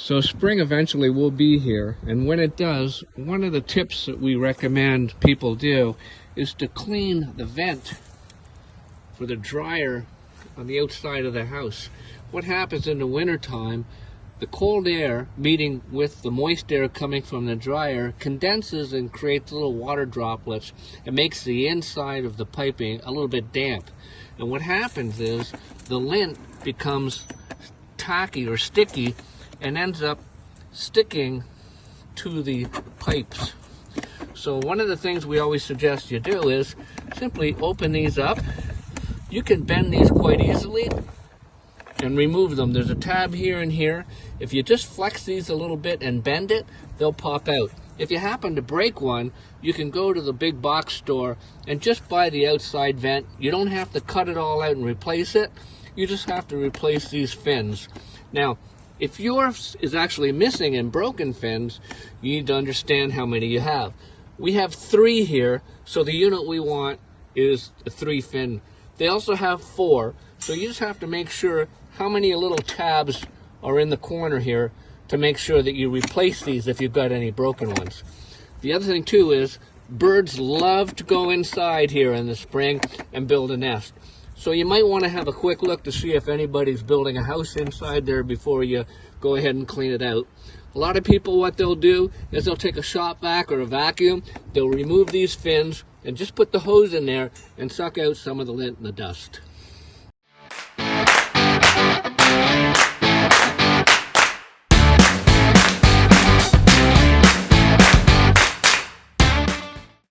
So spring eventually will be here, and when it does, one of the tips that we recommend people do is to clean the vent for the dryer on the outside of the house. What happens in the wintertime, the cold air meeting with the moist air coming from the dryer condenses and creates little water droplets. It makes the inside of the piping a little bit damp. And what happens is the lint becomes tacky or sticky and ends up sticking to the pipes. So one of the things we always suggest you do is simply open these up. You can bend these quite easily and remove them. There's a tab here and here. If you just flex these a little bit and bend it, they'll pop out. If you happen to break one, you can go to the big box store and just buy the outside vent. You don't have to cut it all out and replace it. You just have to replace these fins. Now, if yours is actually missing and broken fins, you need to understand how many you have. We have 3 here, so the unit we want is a 3 fin. They also have 4, so you just have to make sure how many little tabs are in the corner here to make sure that you replace these if you've got any broken ones. The other thing too is birds love to go inside here in the spring and build a nest. So you might want to have a quick look to see if anybody's building a house inside there before you go ahead and clean it out. A lot of people, what they'll do is they'll take a shop vac or a vacuum, they'll remove these fins and just put the hose in there and suck out some of the lint and the dust.